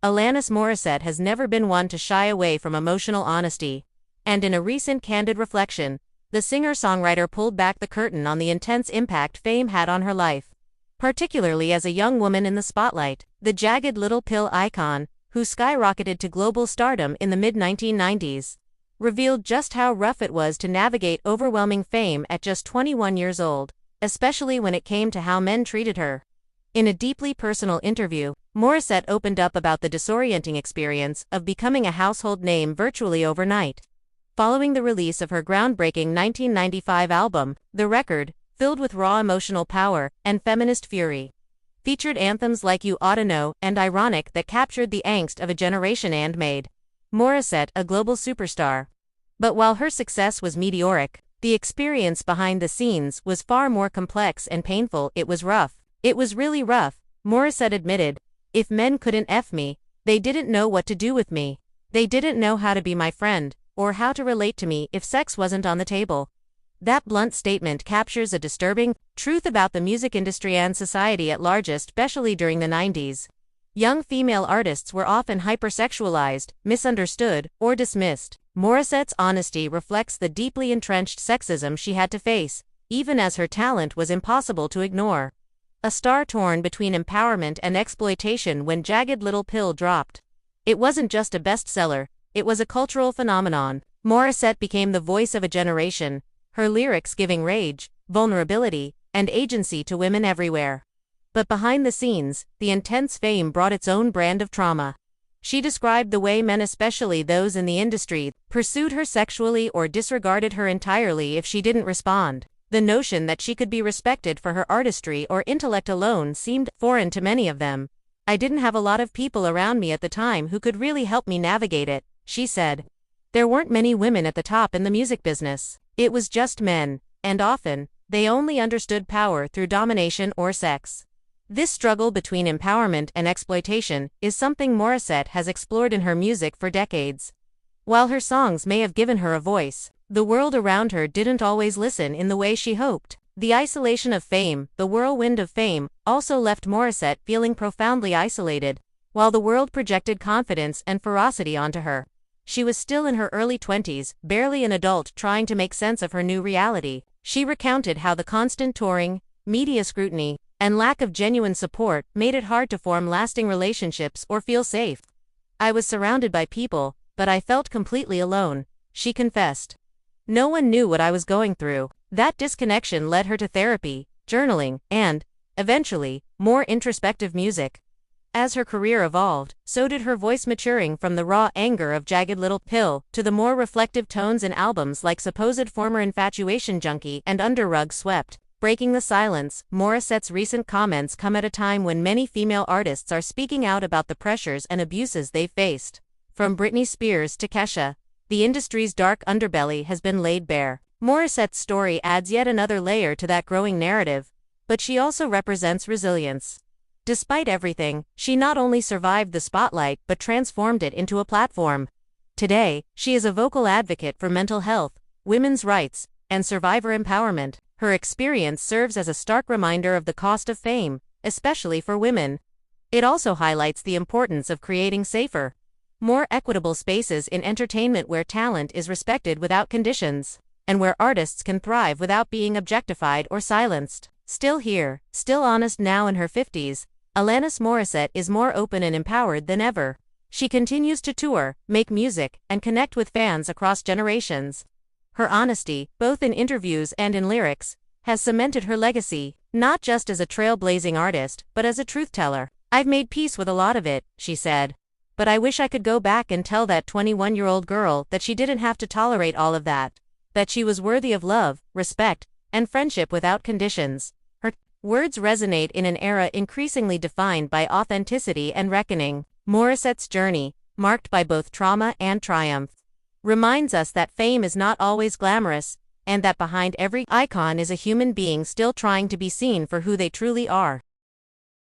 Alanis Morissette has never been one to shy away from emotional honesty. And in a recent candid reflection, the singer-songwriter pulled back the curtain on the intense impact fame had on her life. Particularly as a young woman in the spotlight, the Jagged Little Pill icon, who skyrocketed to global stardom in the mid-1990s, revealed just how rough it was to navigate overwhelming fame at just 21 years old, especially when it came to how men treated her. In a deeply personal interview, Morissette opened up about the disorienting experience of becoming a household name virtually overnight. Following the release of her groundbreaking 1995 album, The Record, filled with raw emotional power and feminist fury, featured anthems like You Oughta Know and Ironic that captured the angst of a generation and made Morissette a global superstar. But while her success was meteoric, the experience behind the scenes was far more complex and painful. It was rough. It was really rough, Morissette admitted. If men couldn't F me, they didn't know what to do with me. They didn't know how to be my friend, or how to relate to me if sex wasn't on the table. That blunt statement captures a disturbing truth about the music industry and society at large, especially during the 90s. Young female artists were often hypersexualized, misunderstood, or dismissed. Morissette's honesty reflects the deeply entrenched sexism she had to face, even as her talent was impossible to ignore. A star torn between empowerment and exploitation when Jagged Little Pill dropped. It wasn't just a bestseller, it was a cultural phenomenon. Morissette became the voice of a generation, her lyrics giving rage, vulnerability, and agency to women everywhere. But behind the scenes, the intense fame brought its own brand of trauma. She described the way men, especially those in the industry, pursued her sexually or disregarded her entirely if she didn't respond. The notion that she could be respected for her artistry or intellect alone seemed foreign to many of them. I didn't have a lot of people around me at the time who could really help me navigate it, she said. There weren't many women at the top in the music business. It was just men, and often, they only understood power through domination or sex. This struggle between empowerment and exploitation is something Morissette has explored in her music for decades. While her songs may have given her a voice, the world around her didn't always listen in the way she hoped. The isolation of fame, the whirlwind of fame, also left Morissette feeling profoundly isolated, while the world projected confidence and ferocity onto her. She was still in her early 20s, barely an adult trying to make sense of her new reality. She recounted how the constant touring, media scrutiny, and lack of genuine support made it hard to form lasting relationships or feel safe. I was surrounded by people, but I felt completely alone, she confessed. No one knew what I was going through. That disconnection led her to therapy, journaling, and, eventually, more introspective music. As her career evolved, so did her voice, maturing from the raw anger of Jagged Little Pill to the more reflective tones in albums like Supposed Former Infatuation Junkie and Under Rug Swept. Breaking the silence, Morissette's recent comments come at a time when many female artists are speaking out about the pressures and abuses they've faced. From Britney Spears to Kesha, the industry's dark underbelly has been laid bare. Morissette's story adds yet another layer to that growing narrative, but she also represents resilience. Despite everything, she not only survived the spotlight but transformed it into a platform. Today, she is a vocal advocate for mental health, women's rights, and survivor empowerment. Her experience serves as a stark reminder of the cost of fame, especially for women. It also highlights the importance of creating safer, more equitable spaces in entertainment where talent is respected without conditions, and where artists can thrive without being objectified or silenced. Still here, still honest now in her 50s, Alanis Morissette is more open and empowered than ever. She continues to tour, make music, and connect with fans across generations. Her honesty, both in interviews and in lyrics, has cemented her legacy, not just as a trailblazing artist, but as a truth-teller. I've made peace with a lot of it, she said. But I wish I could go back and tell that 21-year-old girl that she didn't have to tolerate all of that. That she was worthy of love, respect, and friendship without conditions. Her words resonate in an era increasingly defined by authenticity and reckoning. Morissette's journey, marked by both trauma and triumph, reminds us that fame is not always glamorous, and that behind every icon is a human being still trying to be seen for who they truly are.